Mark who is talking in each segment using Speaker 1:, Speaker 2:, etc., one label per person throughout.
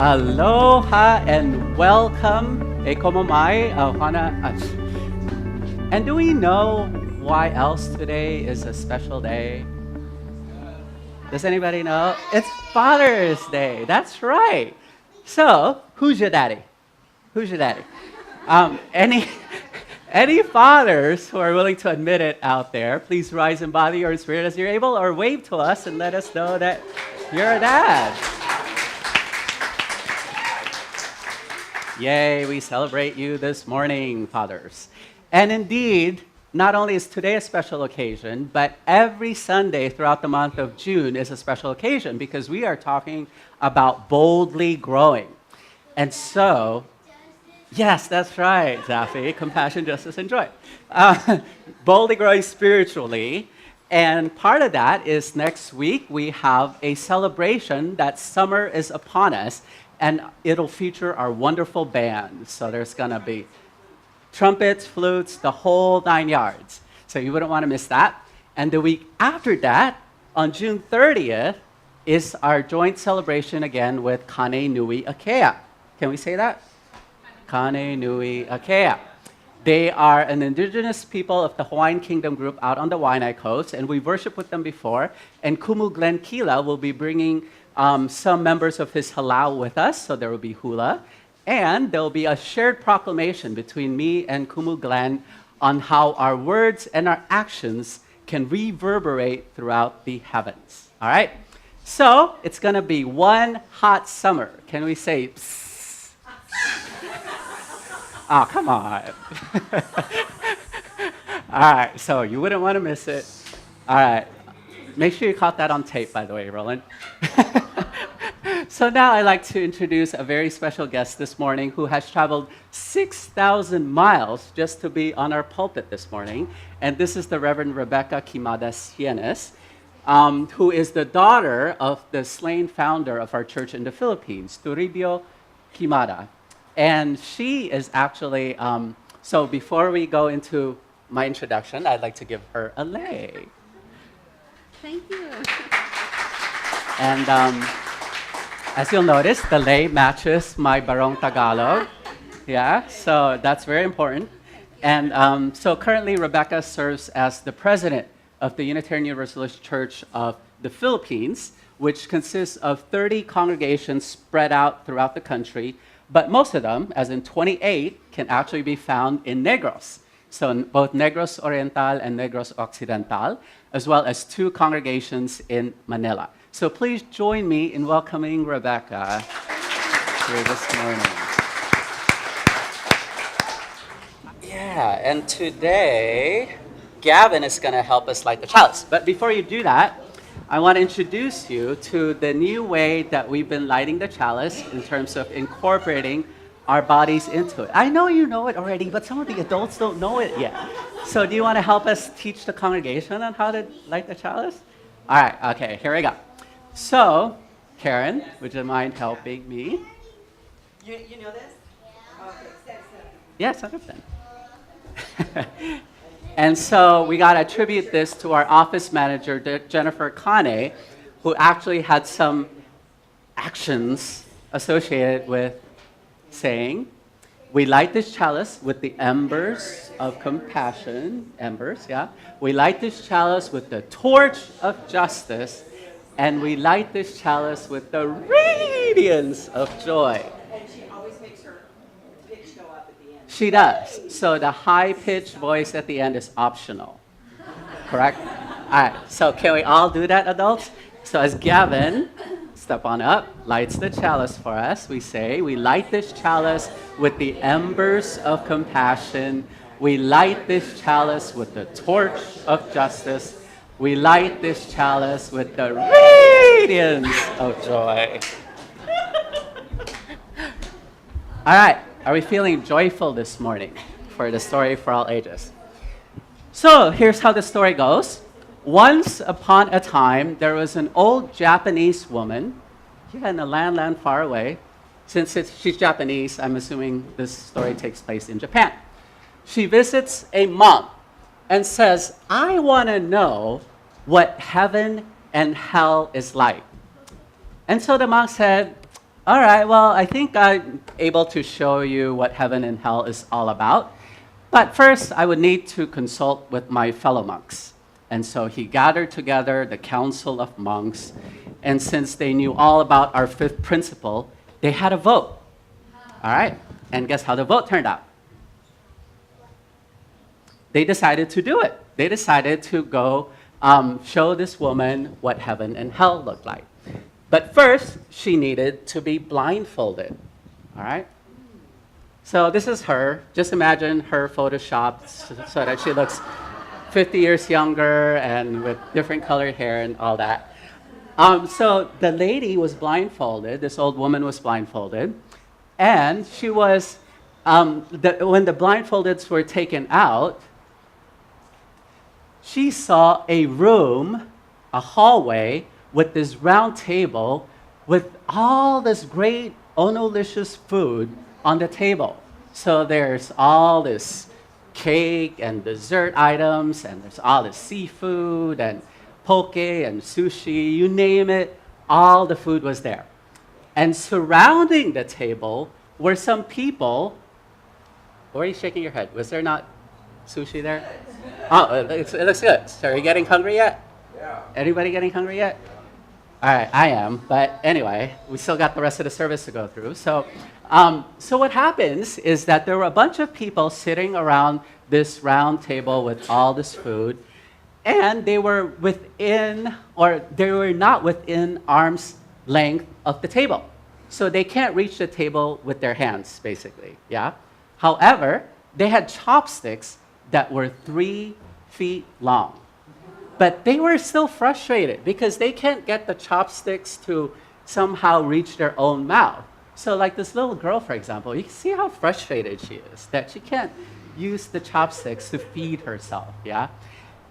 Speaker 1: Aloha and welcome. E como mai, And do we know why else today is a special day? Does anybody know? It's Father's Day. That's right. So, who's your daddy? Who's your daddy? Any fathers who are willing to admit it out there, please rise in body or in spirit as you're able, or wave to us and let us know that you're a dad. Yay, we celebrate you this morning, fathers. And indeed, not only is today a special occasion, but every Sunday throughout the month of June is a special occasion because we are talking about boldly growing. And so, yes, that's right, Zafi, compassion, justice, and joy. Boldly growing spiritually. And part of that is next week we have a celebration that summer is upon us. And it'll feature our wonderful band. So there's going to be trumpets, flutes, the whole 9 yards. So you wouldn't want to miss that. And the week after that, on June 30th, is our joint celebration again with Kane Nui Akea. Can we say that? Kane Nui Akea. They are an indigenous people of the Hawaiian Kingdom group out on the Waianae Coast, and we've worshiped with them before. And Kumu Glenn Kila will be bringing some members of his halau with us, so there will be hula. And there will be a shared proclamation between me and Kumu Glenn on how our words and our actions can reverberate throughout the heavens. All right? So it's going to be one hot summer. Can we say, psst? Oh, come on. All right, so you wouldn't want to miss it. All right. Make sure you caught that on tape, by the way, Roland. So now I'd like to introduce a very special guest this morning who has traveled 6,000 miles just to be on our pulpit this morning. And this is the Reverend Rebecca Quimada Sienes, who is the daughter of the slain founder of our church in the Philippines, Toribio Quimada. And she is actually, so before we go into my introduction, I'd like to give her a lei.
Speaker 2: Thank you.
Speaker 1: And as you'll notice, the lei matches my Barong Tagalog. Yeah, so that's very important. And so currently, Rebecca serves as the president of the Unitarian Universalist Church of the Philippines, which consists of 30 congregations spread out throughout the country. But most of them, as in 28, can actually be found in Negros. So in both Negros Oriental and Negros Occidental, as well as 2 congregations in Manila. So please join me in welcoming Rebecca here this morning. Yeah, and today, Gavin is going to help us light the chalice. But before you do that, I want to introduce you to the new way that we've been lighting the chalice in terms of incorporating our bodies into it. I know you know it already, but some of the adults don't know it yet. So do you want to help us teach the congregation on how to light the chalice? All right, okay, here we go. So, Karen, would you mind helping me?
Speaker 3: You know this? Okay, step.
Speaker 1: Yeah, set up then. And so we got to attribute this to our office manager, Jennifer Kane, who actually had some actions associated with saying, we light this chalice with the embers of compassion, embers, yeah. We light this chalice with the torch of justice, and we light this chalice with the radiance of joy.
Speaker 3: And she always makes her pitch go up at the end.
Speaker 1: She does. So the high-pitched voice at the end is optional. Correct? All right. So can we all do that, adults? So as Gavin, step on up, lights the chalice for us, we say, we light this chalice with the embers of compassion. We light this chalice with the torch of justice. We light this chalice with the radiance of joy. All right. Are we feeling joyful this morning for the story for all ages? So here's how the story goes. Once upon a time, there was an old Japanese woman, in a land far away. Since she's Japanese, I'm assuming this story takes place in Japan. She visits a monk and says, I want to know what heaven and hell is like. And so the monk said, All right, well, I think I'm able to show you what heaven and hell is all about. But first, I would need to consult with my fellow monks. And so he gathered together the council of monks. And since they knew all about our fifth principle, they had a vote. All right, and guess how the vote turned out? They decided to do it. They decided to go show this woman what heaven and hell looked like. But first, she needed to be blindfolded. All right? So this is her. Just imagine her photoshopped so that she looks 50 years younger and with different colored hair and all that. So the lady was blindfolded. This old woman was blindfolded. And she was, when the blindfoldeds were taken out, she saw a room, a hallway, with this round table with all this great onolicious food on the table. So there's all this cake and dessert items, and there's all this seafood and poke and sushi, you name it, all the food was there. And surrounding the table were some people. Why are you shaking your head? Was there not sushi there? Oh, it looks good. So are you getting hungry yet? Yeah. Anybody getting hungry yet? All right, I am. But anyway, we still got the rest of the service to go through. So what happens is that there were a bunch of people sitting around this round table with all this food, and they were within, or they were not within arm's length of the table. So they can't reach the table with their hands, basically, yeah? However, they had chopsticks that were 3 feet long. But they were still frustrated because they can't get the chopsticks to somehow reach their own mouth. So like this little girl, for example, you can see how frustrated she is, that she can't use the chopsticks to feed herself, yeah?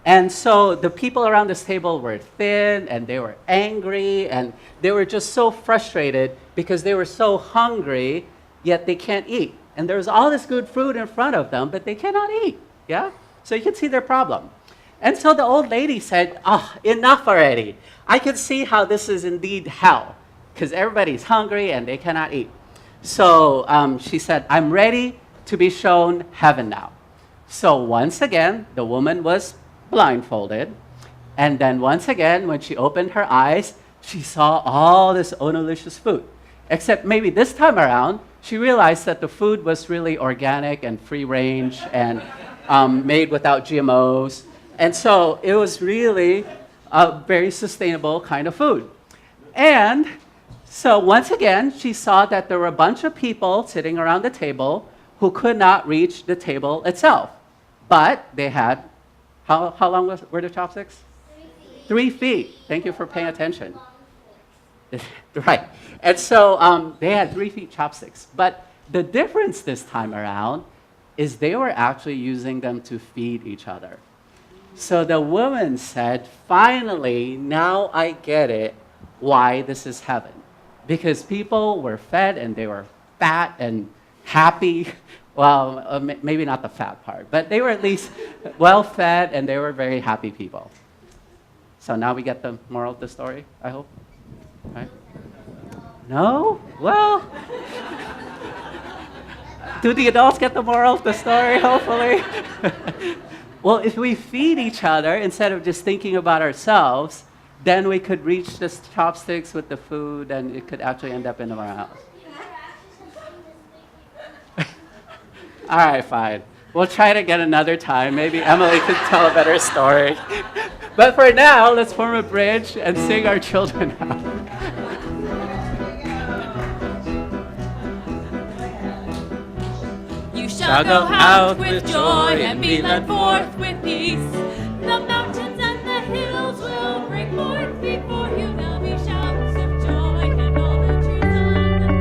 Speaker 1: And so the people around this table were thin, and they were angry, and they were just so frustrated because they were so hungry, yet they can't eat. And there's all this good food in front of them, but they cannot eat, yeah? So you can see their problem. And so the old lady said, oh, enough already. I can see how this is indeed hell, because everybody's hungry and they cannot eat. So she said, I'm ready to be shown heaven now. So once again, the woman was blindfolded. And then once again, when she opened her eyes, she saw all this onolicious food. Except maybe this time around, she realized that the food was really organic and free range and made without GMOs. And so it was really a very sustainable kind of food. And so once again, she saw that there were a bunch of people sitting around the table who could not reach the table itself. But they had, how long were the chopsticks? 3 feet. Thank you for paying attention. Right. And so they had 3 feet chopsticks. But the difference this time around is they were actually using them to feed each other. So the woman said, finally, now I get it, why this is heaven. Because people were fed and they were fat and happy. Well, maybe not the fat part, but they were at least well-fed and they were very happy people. So now we get the moral of the story, I hope. Right? No? Well, do the adults get the moral of the story, hopefully? Well, if we feed each other instead of just thinking about ourselves, then we could reach the chopsticks with the food and it could actually end up in our mouth. All right, fine. We'll try it again another time. Maybe Emily can tell a better story. But for now, let's form a bridge and sing our children out.
Speaker 4: Shall go out with joy and be led forth with peace. The mountains and the hills will break forth before you. There'll be shouts of joy and all the trees on the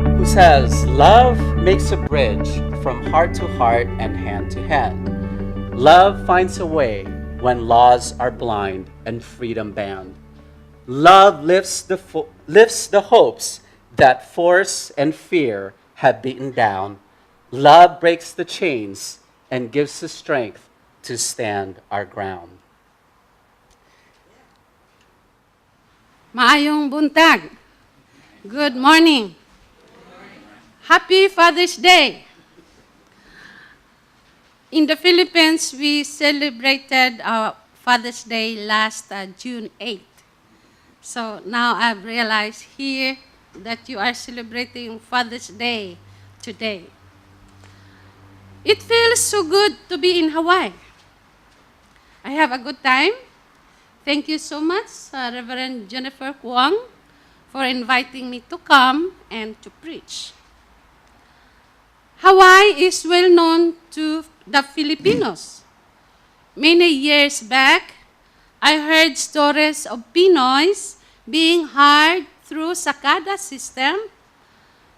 Speaker 4: field.
Speaker 1: Who says, love makes a bridge from heart to heart and hand to hand. Love finds a way when laws are blind and freedom banned. Love lifts the hopes that force and fear have beaten down. Love breaks the chains and gives the strength to stand our ground.
Speaker 2: Maayong buntag. Good morning. Happy Father's Day. In the Philippines, we celebrated our Father's Day last June 8th. So now I've realized here that you are celebrating Father's Day today. It feels so good to be in Hawaii. I have a good time. Thank you so much, Reverend Jennifer Kwong, for inviting me to come and to preach. Hawaii is well known to the Filipinos. Many years back, I heard stories of Pinoys being hired through Sakada system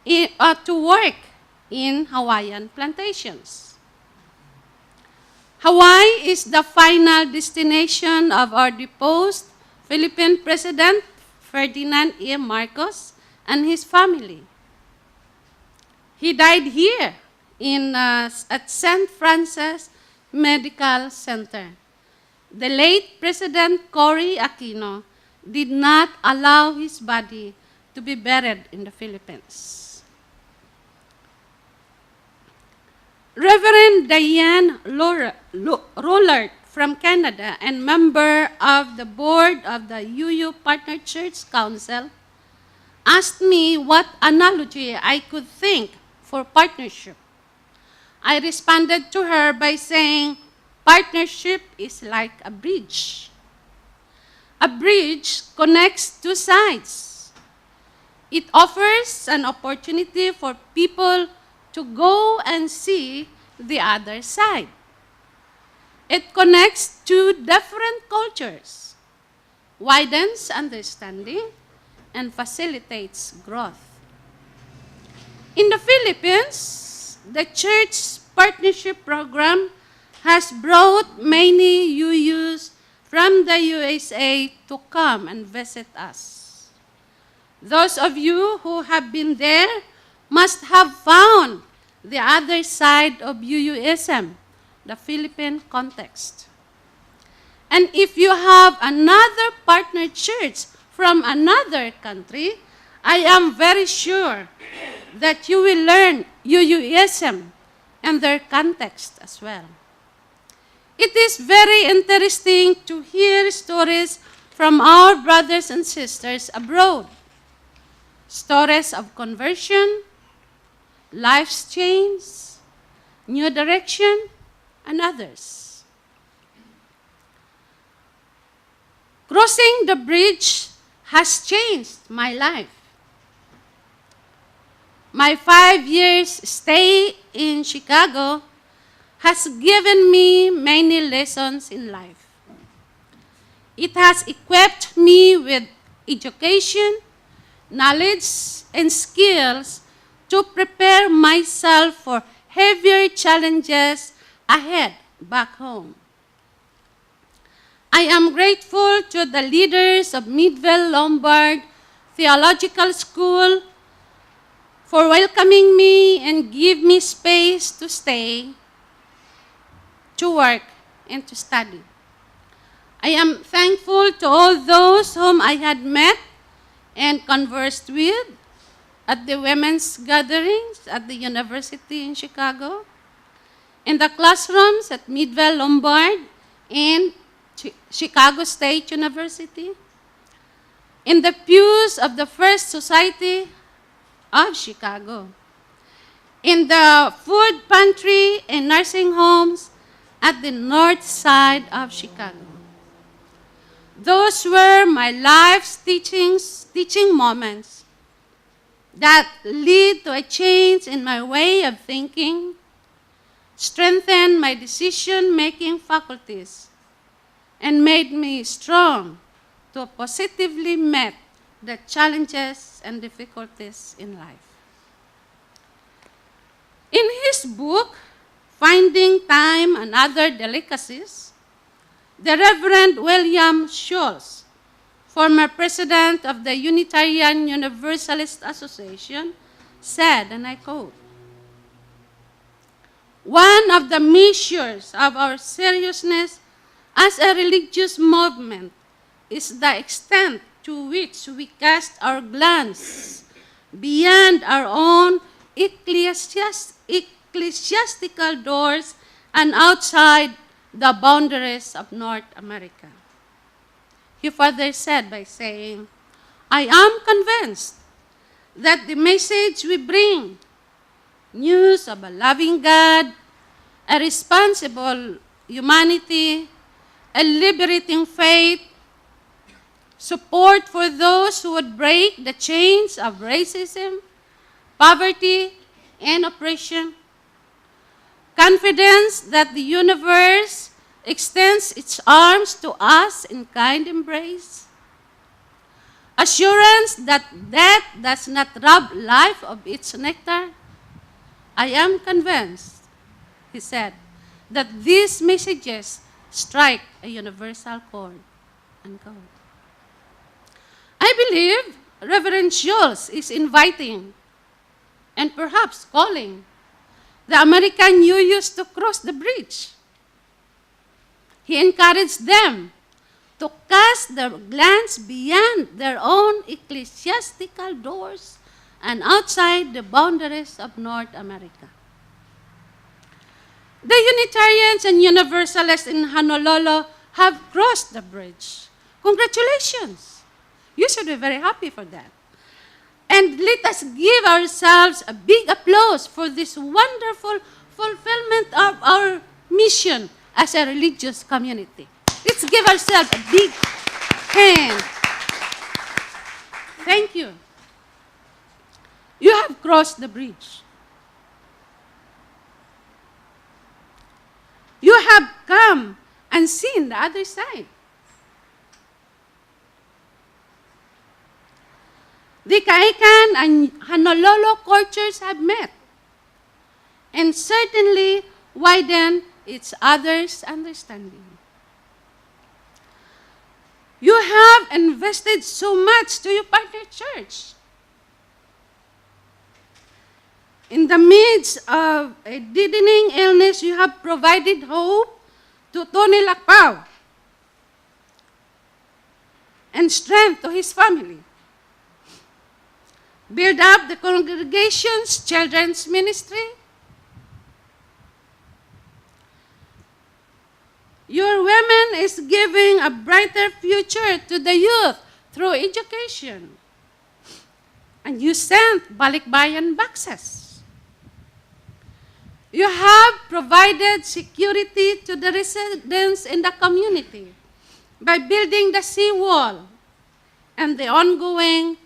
Speaker 2: to work in Hawaiian plantations. Hawaii is the final destination of our deposed Philippine President Ferdinand E. Marcos and his family. He died here at St. Francis Medical Center. The late President Cory Aquino did not allow his body to be buried in the Philippines. Reverend Diane Rollert from Canada and member of the board of the UU Partner Church Council asked me what analogy I could think for partnership. I responded to her by saying, partnership is like a bridge. A bridge connects two sides. It offers an opportunity for people to go and see the other side. It connects two different cultures, widens understanding, and facilitates growth. In the Philippines, the church partnership program has brought many UUs from the USA to come and visit us. Those of you who have been there must have found the other side of UUism, the Philippine context. And if you have another partner church from another country, I am very sure that you will learn UUism and their context as well. It is very interesting to hear stories from our brothers and sisters abroad. Stories of conversion, life's change, new direction, and others. Crossing the bridge has changed my life. My 5 years stay in Chicago has given me many lessons in life. It has equipped me with education, knowledge, and skills to prepare myself for heavier challenges ahead back home. I am grateful to the leaders of Midvale Lombard Theological School for welcoming me and give me space to stay, to work, and to study. I am thankful to all those whom I had met and conversed with at the women's gatherings at the university in Chicago, in the classrooms at Midvale Lombard and Chicago State University, in the pews of the First Society of Chicago, in the food pantry and nursing homes at the north side of Chicago. Those were my life's teaching moments that lead to a change in my way of thinking, strengthened my decision-making faculties, and made me strong to positively meet the challenges and difficulties in life. In his book, Finding Time and Other Delicacies, the Reverend William Schultz, former president of the Unitarian Universalist Association, said, and I quote, "One of the measures of our seriousness as a religious movement is the extent to which we cast our glance beyond our own ecclesiastical doors and outside the boundaries of North America. He further said by saying, I am convinced that the message we bring, news of a loving God, a responsible humanity, a liberating faith, support for those who would break the chains of racism, poverty, and oppression, confidence that the universe extends its arms to us in kind embrace, assurance that death does not rob life of its nectar. I am convinced, he said, that these messages strike a universal chord. Unquote. I believe Reverend Schultz is inviting and perhaps calling the American UUs to cross the bridge. He encouraged them to cast their glance beyond their own ecclesiastical doors and outside the boundaries of North America. The Unitarians and Universalists in Honolulu have crossed the bridge. Congratulations! You should be very happy for that. And let us give ourselves a big applause for this wonderful fulfillment of our mission as a religious community. Let's give ourselves a big hand. Thank you. You have crossed the bridge. You have come and seen the other side. The Kaikan and Honolulu cultures have met and certainly widened each other's understanding. You have invested so much to your partner church. In the midst of a deadening illness, you have provided hope to Tony Lakpao and strength to his family. Build up the congregation's children's ministry. Your women is giving a brighter future to the youth through education. And you sent balikbayan boxes. You have provided security to the residents in the community by building the seawall and the ongoing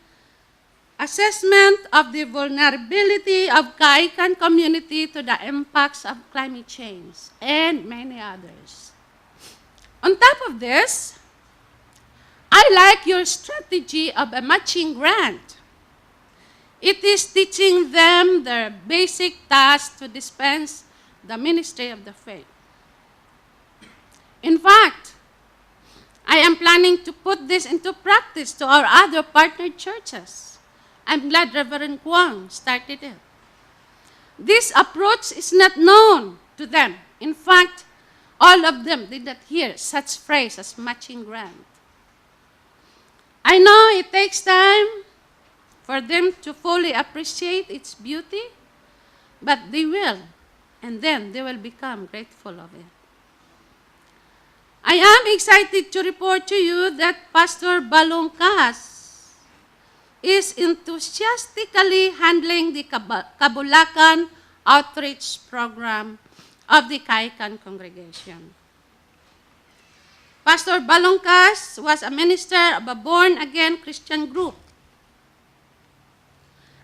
Speaker 2: assessment of the vulnerability of Kaikan community to the impacts of climate change, and many others. On top of this, I like your strategy of a matching grant. It is teaching them their basic task to dispense the ministry of the faith. In fact, I am planning to put this into practice to our other partner churches. I'm glad Reverend Kwang started it. This approach is not known to them. In fact, all of them did not hear such phrase as matching grant. I know it takes time for them to fully appreciate its beauty, but they will, and then they will become grateful of it. I am excited to report to you that Pastor Balongkas is enthusiastically handling the Kabulakan outreach program of the Kaikan congregation. Pastor Balongkas was a minister of a born-again Christian group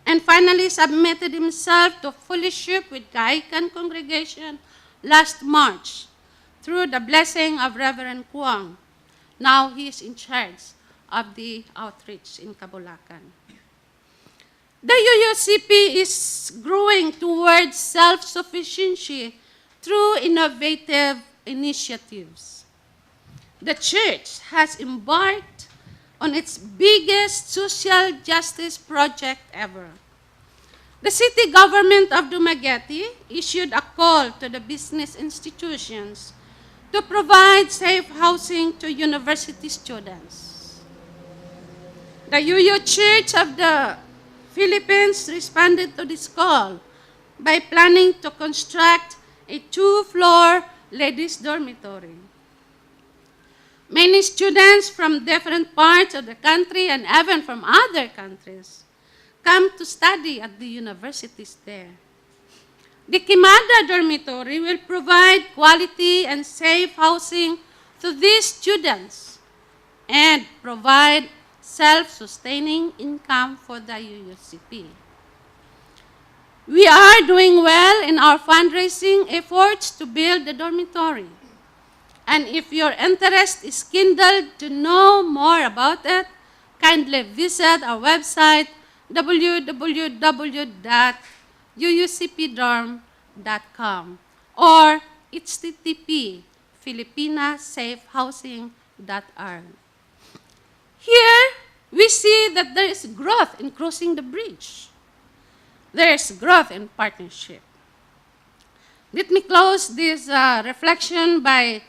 Speaker 2: and finally submitted himself to fellowship with Kaikan congregation last March through the blessing of Reverend Kwang. Now he is in charge of the outreach in Kabulakan. The UUCP is growing towards self-sufficiency through innovative initiatives. The church has embarked on its biggest social justice project ever. The city government of Dumaguete issued a call to the business institutions to provide safe housing to university students. The UU Church of the Philippines responded to this call by planning to construct a 2-floor ladies' dormitory. Many students from different parts of the country and even from other countries come to study at the universities there. The Quimada dormitory will provide quality and safe housing to these students and provide self-sustaining income for the UUCP. We are doing well in our fundraising efforts to build the dormitory. And if your interest is kindled to know more about it, kindly visit our website www.uucpdorm.com or http filipinasafehousing.org. Here, we see that there is growth in crossing the bridge. There is growth in partnership. Let me close this reflection by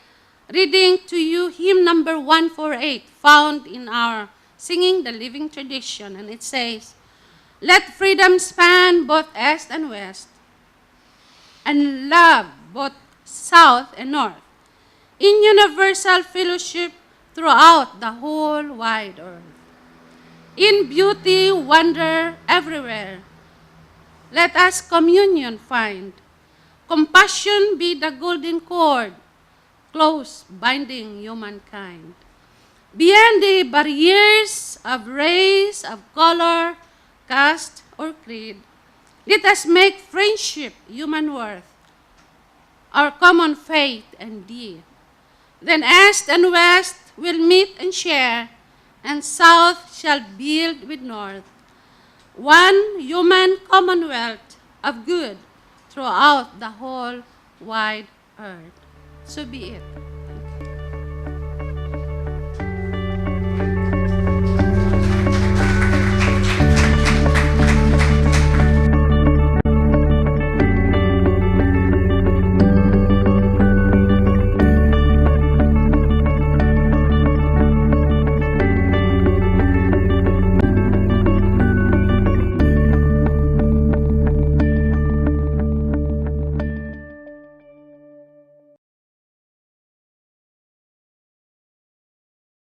Speaker 2: reading to you hymn number 148, found in our Singing the Living Tradition. And it says, "Let freedom span both east and west, and love both south and north, in universal fellowship throughout the whole wide earth. In beauty, wonder everywhere, let us communion find. Compassion be the golden cord, close binding humankind. Beyond the barriers of race, of color, caste, or creed, let us make friendship human worth, our common faith and deed. Then east and west will meet and share, and south shall build with north, one human commonwealth of good throughout the whole wide earth." So be it.